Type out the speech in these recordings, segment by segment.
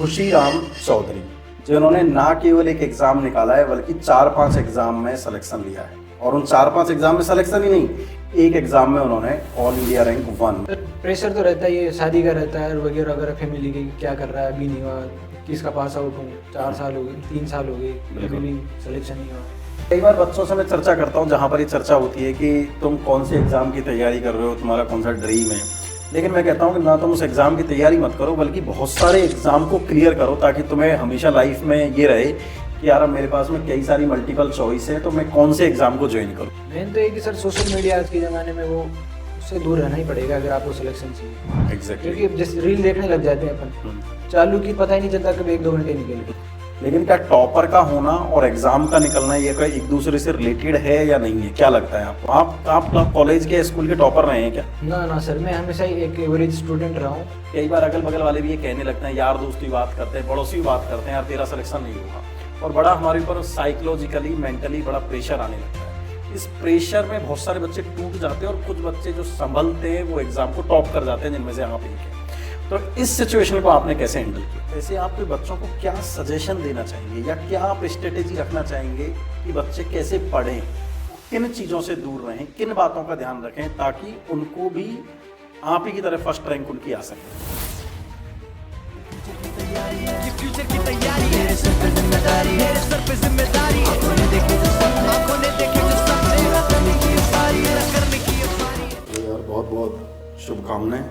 खुशी राम चौधरी, जिन्होंने ना केवल एक एग्जाम निकाला है बल्कि 4-5 एग्जाम में सिलेक्शन लिया है। और उन 4-5 एग्जाम में सिलेक्शन ही नहीं, एक एग्जाम में उन्होंने ऑल इंडिया रैंक 1। प्रेशर तो रहता ही है, शादी का रहता है वगैरह वगैरह, फैमिली की क्या कर रहा है, अभी नहीं हुआ, किसका पास आउट हूँ, 4 साल हो गए, 3 साल हो गए, अभी भी सिलेक्शन नहीं हुआ। कई बार बच्चों से मैं चर्चा करता हूँ जहाँ पर ये चर्चा होती है कि तुम कौन से एग्जाम की तैयारी कर रहे हो, तुम्हारा कौन सा ड्रीम है। लेकिन मैं कहता हूँ कि ना तुम उस एग्जाम की तैयारी मत करो, बल्कि बहुत सारे एग्जाम को क्लियर करो, ताकि तुम्हें हमेशा लाइफ में ये रहे कि यार अब मेरे पास में कई सारी मल्टीपल चॉइस है, तो मैं कौन से एग्जाम को ज्वाइन करूँ। मेन तो ये कि सर सोशल मीडिया आज के ज़माने में वो उससे दूर रहना ही पड़ेगा अगर आपको सिलेक्शन चाहिए। एग्जैक्टली। क्योंकि जैसे रील देखने लग जाते हैं अपन, चालू की पता ही नहीं चलता कभी 1-2 घंटे निकल गए। लेकिन क्या टॉपर का होना और एग्जाम का निकलना ये कोई एक दूसरे से रिलेटेड है या नहीं है, क्या लगता है आपको? आप कॉलेज के स्कूल के टॉपर रहे हैं क्या? ना सर, मैं हमेशा ही एक एवरेज स्टूडेंट रहा हूँ। कई बार अगल बगल वाले भी ये कहने लगते हैं, यार दोस्त भी बात करते हैं, पड़ोसी भी बात करते हैं, यार तेरा सिलेक्शन नहीं होगा। और बड़ा हमारे ऊपर साइकोलॉजिकली मेंटली बड़ा प्रेशर आने लगता है। इस प्रेशर में बहुत सारे बच्चे टूट जाते हैं और कुछ बच्चे जो संभलते हैं वो एग्जाम को टॉप कर जाते हैं, जिनमें से आप एक हैं। तो इस सिचुएशन को आपने कैसे हैंडल किया? ऐसे आपके बच्चों को क्या सजेशन देना चाहेंगे या क्या आप स्ट्रेटेजी रखना चाहेंगे कि बच्चे कैसे पढ़ें, किन चीज़ों से दूर रहें, किन बातों का ध्यान रखें, ताकि उनको भी आप ही की तरह फर्स्ट रैंक उनकी आ सके? फ्यूचर की तैयारी मेरे सर पे जिम्मेदारी, मेरे सर पे जिम्मेदारी, आंखों ने देखे जो सपने, आंखों ने देखे जो सपने, करने की सारी, करने की सारी। यार बहुत बहुत शुभकामनाएं,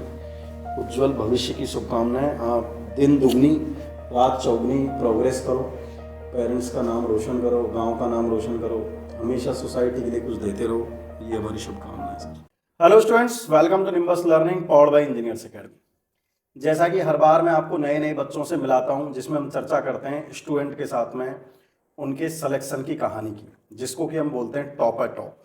उज्जवल भविष्य की शुभकामनाएं। आप दिन दुगनी रात चौगनी प्रोग्रेस करो, पेरेंट्स का नाम रोशन करो, गांव का नाम रोशन करो, हमेशा सोसाइटी के लिए कुछ देते रहो, ये हमारी शुभकामनाएं sir. Hello students, welcome to Nimbus learning powered by engineers academy. जैसा कि हर बार मैं आपको नए नए बच्चों से मिलाता हूं, जिसमें हम चर्चा करते हैं स्टूडेंट के साथ में उनके सिलेक्शन की कहानी की, जिसको कि हम बोलते हैं टॉपर टॉप।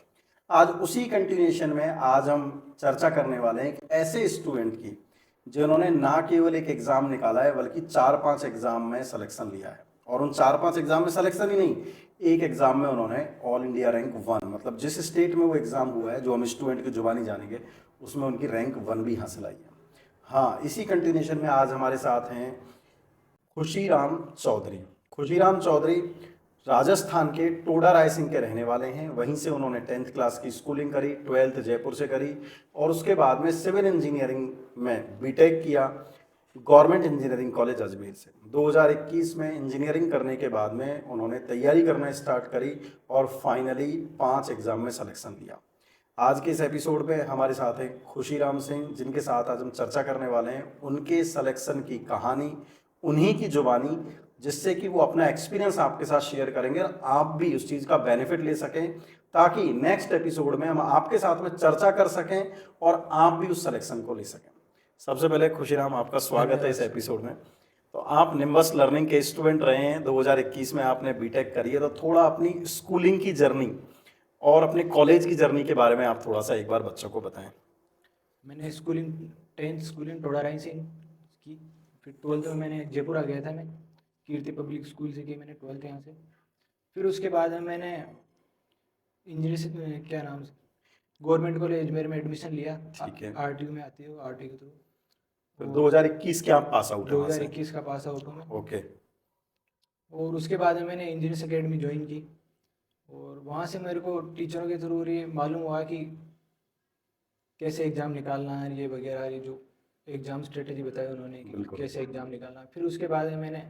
आज उसी कंटिन्यूएशन में आज हम चर्चा करने वाले हैं एक ऐसे स्टूडेंट की जिन्होंने ना केवल एक एग्जाम निकाला है बल्कि 4-5 एग्जाम में सिलेक्शन लिया है। और उन 4-5 एग्जाम में सिलेक्शन ही नहीं, एक एग्जाम में उन्होंने ऑल इंडिया रैंक 1, मतलब जिस स्टेट में वो एग्जाम हुआ है, जो हम स्टूडेंट की जुबानी जानेंगे, उसमें उनकी रैंक 1 भी हासिल आई है। हाँ, इसी कंटिन्यूएशन में आज हमारे साथ हैं खुशी राम चौधरी। खुशी राम चौधरी राजस्थान के टोडा रायसिंह के रहने वाले हैं। वहीं से उन्होंने 10th क्लास की स्कूलिंग करी, 12th जयपुर से करी और उसके बाद में सिविल इंजीनियरिंग में बीटेक किया गवर्नमेंट इंजीनियरिंग कॉलेज अजमेर से। 2021 में इंजीनियरिंग करने के बाद में उन्होंने तैयारी करना स्टार्ट करी और फाइनली 5 एग्जाम में सिलेक्शन लिया। आज के इस एपिसोड में हमारे साथ हैं खुशी राम सिंह, जिनके साथ आज हम चर्चा करने वाले हैं उनके सिलेक्शन की कहानी, उन्हीं की जुबानी, जिससे कि वो अपना एक्सपीरियंस आपके साथ शेयर करेंगे और आप भी उस चीज़ का बेनिफिट ले सकें, ताकि नेक्स्ट एपिसोड में हम आपके साथ में चर्चा कर सकें और आप भी उस सिलेक्शन को ले सकें। सबसे पहले खुशीराम, आपका स्वागत है इस एपिसोड में। तो आप निम्बस लर्निंग के स्टूडेंट रहे हैं, 2021 में आपने बीटेक करी है, तो थोड़ा अपनी स्कूलिंग की जर्नी और अपने कॉलेज की जर्नी के बारे में आप थोड़ा सा एक बार बच्चों को बताएं। मैंने schooling 10th schooling Toda Rai Singh की, फिर 12th में मैंने जयपुर आ गया था, मैं कीर्ति पब्लिक स्कूल से की मैंने 12th यहाँ से। फिर उसके बाद में मैंने इंजीनियर क्या नाम से गवर्नमेंट कॉलेज अजमेर में एडमिशन लिया। ठीक है। आरटीयू में आती हो, आरटीयू के थ्रू। फिर 2021 के आप पास आउट हैं वहाँ से? 2021 का पास आउट हूँ मैं। ओके। और उसके बाद में मैंने इंजीनियर्स एकेडमी ज्वाइन की और वहाँ से मेरे को टीचरों के थ्रू ये मालूम हुआ कि कैसे एग्ज़ाम निकालना है, ये वगैरह, ये जो एग्ज़ाम स्ट्रेटेजी बताई उन्होंने कि बिल्कुल। कैसे एग्ज़ाम निकालना है। फिर उसके बाद में मैंने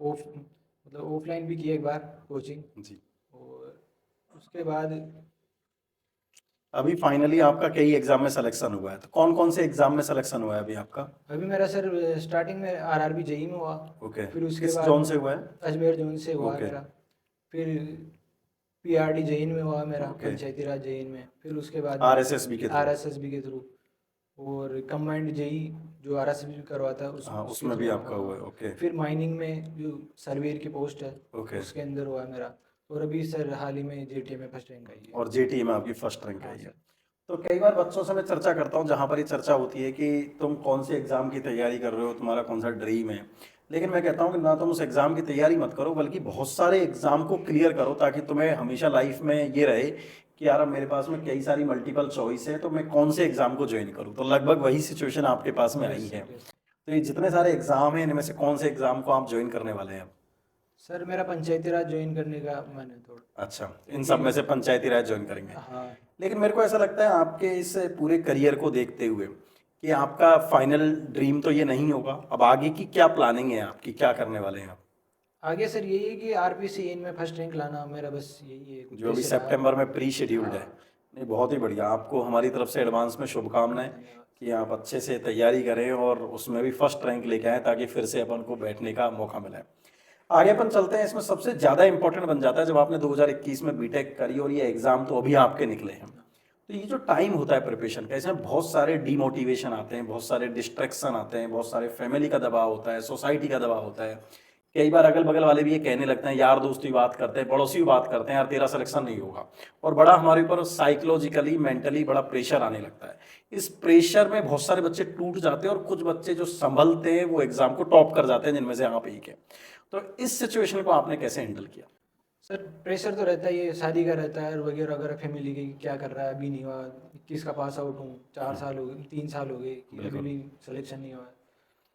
ऑफलाइन भी किया एक बार कोचिंग, जी। और उसके बाद अभी फाइनली आपका कई एग्जाम में सिलेक्शन हुआ है, तो कौन कौन से एग्जाम में सिलेक्शन हुआ है अभी आपका? अभी मेरा सर स्टार्टिंग में आरआरबी जेई में हुआ। ओके। फिर उसके किस बाद जोन से हुआ है? अजमेर जोन से हुआ ओके। मेरा। फिर पीआरडी जेईन में हुआ मेरा, ओके। पंचायती राज जेईन में। फिर उसके बाद आरएसएसबी के थ्रू? आरएसएसबी के थ्रू। और कंबाइंड जेई जो आरएसएसबी करवाता है हाँ, उसमें भी आपका हुआ है। ओके। फिर माइनिंग में जो सर्वेयर की पोस्ट है, ओके। उसके अंदर हुआ है मेरा। और अभी सर हाल ही में जेटीए में फर्स्ट रैंक आई है। और जेटीए में आपकी फर्स्ट रैंक आई है। तो कई बार बच्चों से मैं चर्चा करता हूँ जहाँ पर ये चर्चा होती है कि तुम कौन से एग्जाम की तैयारी कर रहे हो, तुम्हारा कौन सा ड्रीम है। लेकिन मैं कहता हूँ कि ना तुम उस एग्जाम की तैयारी मत करो, बल्कि बहुत सारे एग्जाम को क्लियर करो, ताकि तुम्हें हमेशा लाइफ में ये रहे कि यार अब मेरे पास में कई सारी मल्टीपल चॉइस है, तो मैं कौन से एग्जाम को ज्वाइन करूँ। तो लगभग वही सिचुएशन आपके पास में आई है। तो ये जितने सारे एग्जाम हैं इनमें से कौन से एग्जाम को आप ज्वाइन करने वाले हैं अब? सर मेरा पंचायती राज ज्वाइन करने का मन है थोड़ा। अच्छा, इन सब में से पंचायती राज ज्वाइन करेंगे। हाँ लेकिन मेरे को ऐसा लगता है आपके इस पूरे करियर को देखते हुए कि आपका फाइनल ड्रीम तो ये नहीं होगा। अब आगे की क्या प्लानिंग है आपकी, क्या करने वाले हैं आप? आगे सर यही है कि आरपीसी इनमें फर्स्ट रैंक लाना, मेरा बस यही है। जो अभी सितंबर में प्री शेड्यूल्ड है। नहीं, बहुत ही बढ़िया, आपको हमारी तरफ से एडवांस में शुभकामनाएं कि आप अच्छे से तैयारी करें और उसमें भी फर्स्ट रैंक लेके आएँ ताकि फिर से अपन को बैठने का मौका मिले। आगे अपन चलते हैं, इसमें सबसे ज़्यादा इंपॉर्टेंट बन जाता है जब आपने 2021 में बीटेक करी और ये एग्ज़ाम तो अभी आपके निकले हैं। तो ये जो टाइम होता है प्रिपरेशन का, इसमें बहुत सारे डीमोटिवेशन आते हैं, बहुत सारे डिस्ट्रैक्शन आते हैं, बहुत सारे फैमिली का दबाव होता है, सोसाइटी का दबाव होता है। कई बार अगल बगल वाले भी ये कहने लगते हैं, यार दोस्त भी बात करते हैं, पड़ोसी भी बात करते हैं, यार तेरा सिलेक्शन नहीं होगा। और बड़ा हमारे ऊपर साइकोलॉजिकली मेंटली बड़ा प्रेशर आने लगता है। इस प्रेशर में बहुत सारे बच्चे टूट जाते हैं और कुछ बच्चे जो संभलते हैं वो एग्जाम को टॉप कर जाते हैं, जिनमें से आप एक हैं। तो इस सिचुएशन को आपने कैसे हैंडल किया? सर प्रेशर तो रहता ही है, शादी का रहता है वगैरह वगैरह, फैमिली की क्या कर रहा है, अभी नहीं हुआ, 21 का पास आउट हूँ, 4 साल हो गए, 3 साल हो गए कि अभी भी सिलेक्शन नहीं हुआ।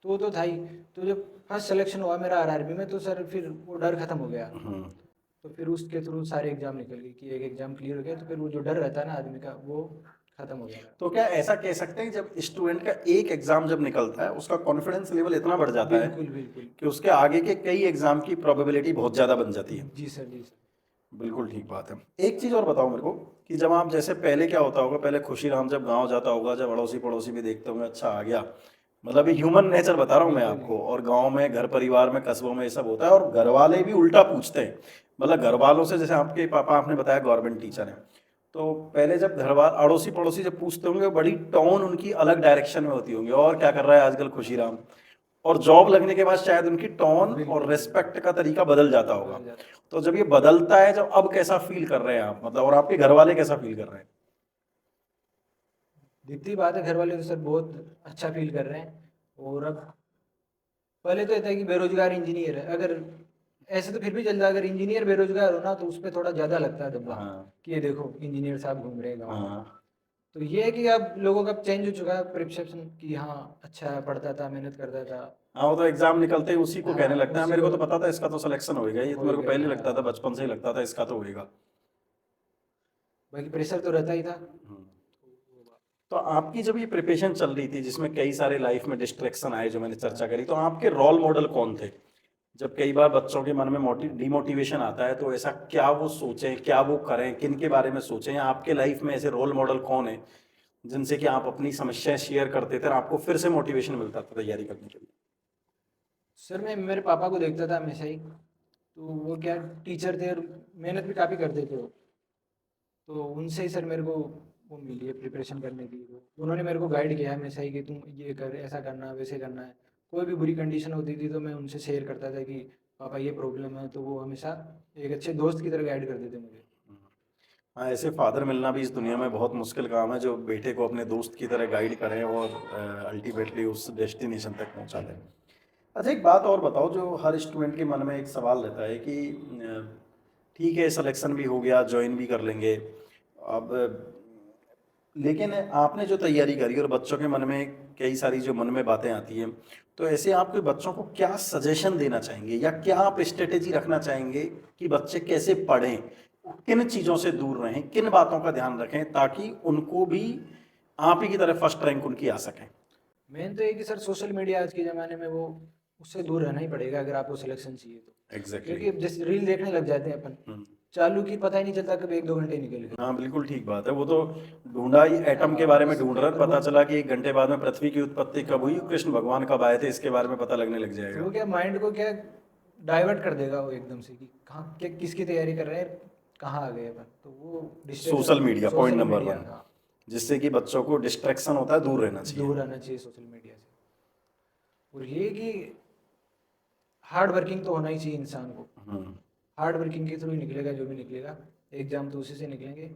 तो वो तो था ही। तो जब फर्स्ट सिलेक्शन हुआ मेरा आरआरबी में, तो सर फिर वो डर खत्म हो गया। तो फिर उसके थ्रू सारे एग्जाम निकल गए कि एक एग्जाम क्लियर हो गया, तो फिर वो जो डर रहता है ना आदमी का, वो खत्म हो गया। तो क्या ऐसा कह सकते हैं जब स्टूडेंट का एक एग्जाम जब निकलता है उसका कॉन्फिडेंस लेवल इतना बढ़ जाता है बिल्कुल बिल्कुल कि उसके आगे के कई एग्जाम की प्रोबेबिलिटी बहुत ज़्यादा बन जाती है? जी सर, जी सर। बिल्कुल ठीक बात है। एक चीज़ और बताओ मेरे को कि जब आप जैसे पहले क्या होता होगा, पहले खुशीराम जब गांव जाता होगा, जब अड़ोसी पड़ोसी भी देखते होंगे अच्छा आ गया, मतलब ये ह्यूमन नेचर बता रहा हूँ मैं आपको। और गांव में, घर परिवार में, कस्बों में ये सब होता है और घर वाले भी उल्टा पूछते हैं। मतलब घर वालों से, जैसे आपके पापा आपने बताया गवर्नमेंट टीचर हैं, तो पहले जब घर वाले अड़ोसी पड़ोसी जब पूछते होंगे, बड़ी टोन उनकी अलग डायरेक्शन में होती होंगी, और क्या कर रहा है आजकल खुशीराम। और जॉब लगने के बाद शायद उनकी टोन और रेस्पेक्ट का तरीका बदल जाता होगा। तो जब ये बदलता है, जब अब कैसा फील कर रहे हैं आप, मतलब और आपके घर वाले कैसा फील कर रहे हैं? दिखती बात है, घर वाले तो सर बहुत अच्छा फील कर रहे हैं। और अब पहले तो ये था कि बेरोजगार इंजीनियर है, अगर ऐसे तो फिर भी चलता है, अगर इंजीनियर बेरोजगार हो ना तो उस पर थोड़ा ज़्यादा लगता है दबाव हाँ। कि ये देखो इंजीनियर साहब घूम रहे हैं गाँव में। हाँ तो ये है कि अब लोगों का चेंज हो चुका है परसेप्शन कि हाँ अच्छा है, पढ़ता था, मेहनत करता था। हाँ, वो तो एग्जाम निकलते ही उसी को हाँ, कहने लगता है, उसी मेरे को को- तो पता था इसका तो सिलेक्शन होएगा, ये तो मेरे को होएगा, पहले लगता था, हाँ। बचपन से ही लगता था इसका तो होएगा। बाकी प्रेशर तो रहता ही था। तो आपकी जब ये प्रिपरेशन चल रही थी जिसमें कई सारे लाइफ में डिस्ट्रैक्शन आए जो मैंने चर्चा करी, तो आपके रोल मॉडल कौन थे? जब कई बार बच्चों के मन में डिमोटिवेशन आता है तो ऐसा क्या वो सोचें, क्या वो करें, किन के बारे में सोचें, या आपके लाइफ में ऐसे रोल मॉडल कौन है जिनसे कि आप अपनी समस्याएं शेयर करते थे और आपको फिर से मोटिवेशन मिलता था तैयारी करने के लिए? सर मैं मेरे पापा को देखता था हमेशा ही, तो वो क्या टीचर थे और मेहनत भी काफ़ी करते थे वो। तो उनसे ही सर मेरे को वो मिली है प्रिपरेशन करने की। उन्होंने मेरे को गाइड किया है हमेशा ही कि तुम ये कर, ऐसा करना है, वैसे करना है। कोई भी बुरी कंडीशन होती थी तो मैं उनसे शेयर करता था कि पापा ये प्रॉब्लम है, तो वो हमेशा एक अच्छे दोस्त की तरह गाइड करते थे मुझे। हाँ, ऐसे फादर मिलना भी इस दुनिया में बहुत मुश्किल काम है जो बेटे को अपने दोस्त की तरह गाइड करें और अल्टीमेटली उस डेस्टिनेशन तक पहुंचा दें। अच्छा, एक बात और बताओ, जो हर स्टूडेंट के मन में एक सवाल रहता है कि ठीक है सिलेक्शन भी हो गया, ज्वाइन भी कर लेंगे, अब लेकिन आपने जो तैयारी करी और बच्चों के मन में कई सारी जो मन में बातें आती हैं, तो ऐसे आप कोई बच्चों को क्या सजेशन देना चाहेंगे या क्या आप स्ट्रेटेजी रखना चाहेंगे कि बच्चे कैसे पढ़ें, किन चीज़ों से दूर रहें, किन बातों का ध्यान रखें ताकि उनको भी आप ही की तरह फर्स्ट रैंक उनकी आ सकें? मेन तो ये कि सर सोशल मीडिया आज के ज़माने में वो उससे दूर रहना ही पड़ेगा अगर आपको सिलेक्शन चाहिए तो। एग्जैक्टली। क्योंकि जैसे रील देखने लग जाते हैं अपन, चालू की पता ही नहीं चलता कब 1-2 घंटे निकल गए। हाँ बिल्कुल ठीक बात है, वो तो ढूंढा ही एटम के बारे में ढूंढ रहा है, पता चला कि 1 घंटे बाद में पृथ्वी की उत्पत्ति कब हुई, कृष्ण भगवान कब आए थे, इसके बारे में पता लगने लग तो जाएगा। वो क्या माइंड को क्या डाइवर्ट कर देगा वो एकदम से कि कहाँ क्या किसकी तैयारी कर रहे हैं, कहाँ आ गए अपन। तो वो social media social point number media, 1, हाँ, जिससे कि बच्चों को डिस्ट्रैक्शन होता है, दूर रहना चाहिए। दूर रहना चाहिए सोशल मीडिया से। और ये कि हार्ड वर्किंग तो होना ही चाहिए इंसान को। हार्ड वर्किंग के थ्रू ही निकलेगा जो भी निकलेगा, एग्जाम तो उसी से निकलेंगे।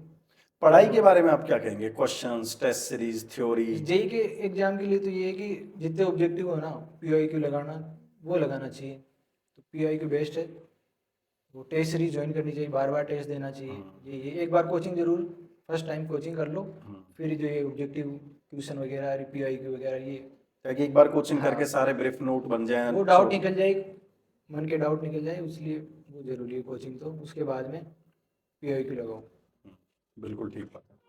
पढ़ाई के बारे में आप क्या कहेंगे? Questions, test series, theory? JEE के एग्जाम के लिए तो ये है कि जितने ऑब्जेक्टिव हो ना पीआईक्यू लगाना, वो लगाना चाहिए। तो पीआईक्यू बेस्ट है, वो टेस्ट सीरीज ज्वाइन करनी चाहिए, बार बार टेस्ट देना चाहिए। ये एक बार कोचिंग जरूर फर्स्ट टाइम कोचिंग कर लो, फिर जो ये ऑब्जेक्टिव क्वेश्चन वगैरह, पीआईक्यू वगैरह, ये ताकि एक बार कोचिंग हाँ। करके सारे ब्रीफ नोट बन जाएं। वो डाउट निकल जाए, मन के डाउट निकल जाए, इसलिए वो ज़रूरी है कोचिंग। तो उसके बाद में POQ लगाओ। बिल्कुल ठीक बात है।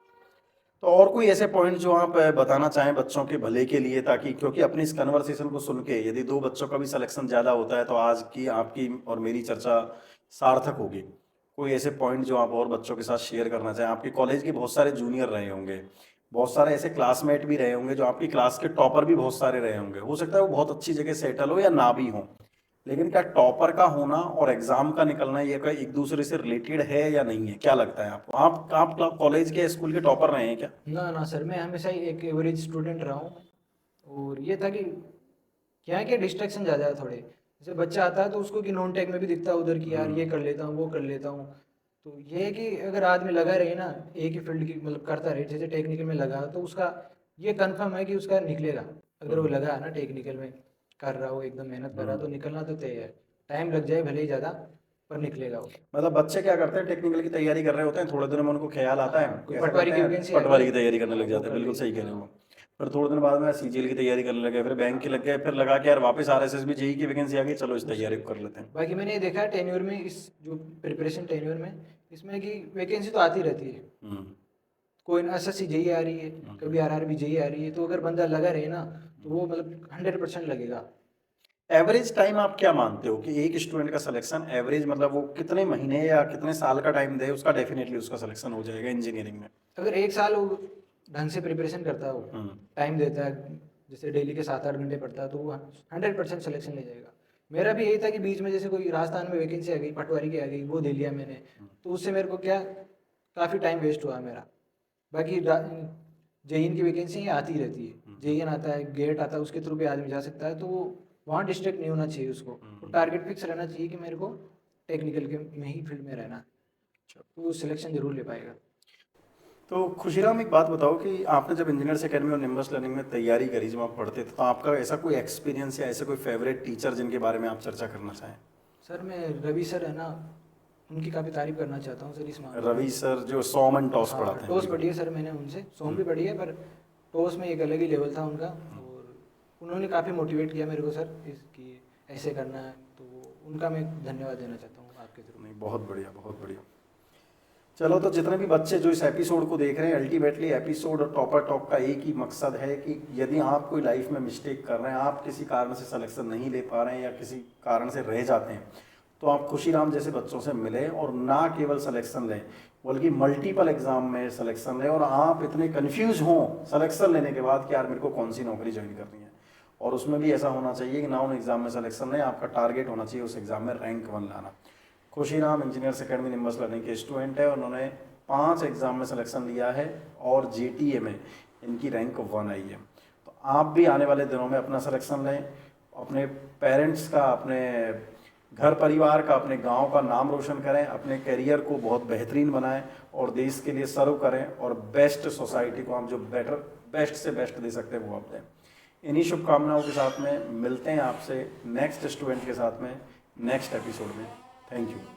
तो और कोई ऐसे पॉइंट जो आप बताना चाहें बच्चों के भले के लिए, ताकि क्योंकि अपनी इस कन्वर्सेशन को सुन के यदि 2 बच्चों का भी सिलेक्शन ज़्यादा होता है तो आज की आपकी और मेरी चर्चा सार्थक होगी। कोई ऐसे पॉइंट जो आप और बच्चों के साथ शेयर करना चाहें? आपके कॉलेज के बहुत सारे जूनियर रहे होंगे, बहुत सारे ऐसे क्लासमेट भी रहे होंगे जो आपकी क्लास के टॉपर भी बहुत सारे रहे होंगे। हो सकता है वो बहुत अच्छी जगह सेटल हो या ना भी हो, लेकिन क्या टॉपर का होना और एग्जाम का निकलना ये कोई एक दूसरे से रिलेटेड है या नहीं है? क्या लगता है आपको? आप कॉलेज के स्कूल के टॉपर रहे हैं क्या? ना ना सर, मैं हमेशा ही एक एवरेज स्टूडेंट रहा हूँ। और ये था कि क्या है कि डिस्ट्रैक्शन ज़्यादा है थोड़े। जैसे बच्चा आता है तो उसको कि नॉन टेक में भी दिखता है उधर की यार ये कर लेता हूँ वो कर लेता हूँ। तो ये है कि अगर आदमी लगा रहे ना एक ही फील्ड की, मतलब करता रहे, जैसे टेक्निकल में लगा तो उसका ये कंफर्म है कि उसका निकलेगा। अगर वो लगा है ना टेक्निकल में कर रहा हो, एकदम मेहनत कर रहा तो निकलना तो तय है। टाइम लग जाए भले ही ज़्यादा, पर निकलेगा वो। मतलब बच्चे क्या करते हैं, टेक्निकल की तैयारी कर रहे होते हैं, थोड़े दिनों में उनको ख्याल आता है कोई कैसा पटवारी करते की हैं, वैकेंसी आ पटवारी गई, की तैयारी करने लग वो जाते हैं। कर बिल्कुल ली। सही कह रहे हो। फिर थोड़े दिन बाद में सीजीएल की तैयारी करने लगे, फिर बैंक की लग गए, फिर लगा कि यार वापस RSSB जेई की वैकेंसी आ गई, चलो इस तैयारी को कर लेते हैं। बाकी मैंने ये देखा है टेन्योर में, इस जो प्रिपरेशन टेन्योर में, इसमें कि वैकेंसी तो आती रहती है। हम्म, कोई SSC जेई आ रही है, कभी RRB जेई आ रही है। तो अगर बंदा लगा रहे ना तो वो मतलब 100% लगेगा। एवरेज टाइम आप क्या मानते हो कि एक स्टूडेंट का सिलेक्शन एवरेज, मतलब वो कितने महीने या कितने साल का टाइम दे उसका डेफिनेटली उसका सिलेक्शन हो जाएगा इंजीनियरिंग में? अगर एक साल वो ढंग से प्रिपरेशन करता है, वो हम्म, टाइम देता है, जैसे डेली के 7-8 घंटे पढ़ता है, तो वो 100% सिलेक्शन ले जाएगा। मेरा भी यही था कि बीच में जैसे कोई राजस्थान में वैकेंसी आ गई, पटवारी की आ गई, वो दे लिया मैंने, तो उससे मेरे को क्या काफ़ी टाइम वेस्ट हुआ मेरा। बाकी जेईन की वैकेंसी आती रहती है, जेईन आता है, गेट आता है, उसके थ्रू भी आदमी जा सकता है। तो वो वहाँ डिस्ट्रैक्ट नहीं होना चाहिए उसको। तो टारगेट फिक्स रहना चाहिए कि मेरे को टेक्निकल के में ही फील्ड में रहना है, तो वो सिलेक्शन जरूर ले पाएगा। तो खुशीराम एक बात बताओ कि आपने जब इंजीनियर्स एकेडमी और निम्बस लर्निंग में तैयारी करी, जब आप पढ़ते थे, तो आपका ऐसा कोई एक्सपीरियंस या ऐसे कोई फेवरेट टीचर जिनके बारे में आप चर्चा करना चाहें? सर मैं रवि सर है ना, उनकी काफ़ी तारीफ करना चाहता हूँ सर इस मामले में। रवि सर जो सॉम एंड टॉस पढ़ाते हैं। टॉस पढ़ी है सर मैंने उनसे, सोम भी पढ़ी है, पर टॉस में एक अलग ही लेवल था उनका। और उन्होंने काफ़ी मोटिवेट किया मेरे को सर कि ऐसे करना है। तो उनका मैं धन्यवाद देना चाहता हूँ आपके थ्रू। नहीं, बहुत बढ़िया, बहुत बढ़िया। चलो, तो जितने भी बच्चे जो इस एपिसोड को देख रहे हैं, अल्टीमेटली एपिसोड और टॉपर टॉक का एक ही मकसद है कि यदि आप कोई लाइफ में मिस्टेक कर रहे हैं, आप किसी कारण से सिलेक्शन नहीं ले पा रहे हैं या किसी कारण से रह जाते हैं, तो आप खुशीराम जैसे बच्चों से मिलें और ना केवल सिलेक्शन लें बल्कि मल्टीपल एग्जाम में सिलेक्शन लें। और आप इतने कन्फ्यूज हों सिलेक्शन लेने के बाद कि यार मेरे को कौन सी नौकरी ज्वाइन करनी है, और उसमें भी ऐसा होना चाहिए कि ना उन एग्जाम में सिलेक्शन लें, आपका टारगेट होना चाहिए उस एग्जाम में रैंक 1 लाना। Khushiram engineers academy nimbus learning के स्टूडेंट है, उन्होंने 5 एग्जाम में सिलेक्शन लिया है और JTA में इनकी रैंक 1 आई है। तो आप भी आने वाले दिनों में अपना सिलेक्शन लें, अपने पेरेंट्स का, अपने घर परिवार का, अपने गांव का नाम रोशन करें, अपने करियर को बहुत बेहतरीन बनाएं और देश के लिए सर्व करें, और बेस्ट सोसाइटी को हम जो बेस्ट से बेस्ट दे सकते हैं वो आप दें। इन्हीं शुभकामनाओं के साथ में मिलते हैं आपसे नेक्स्ट स्टूडेंट के साथ में नेक्स्ट एपिसोड में। Thank you.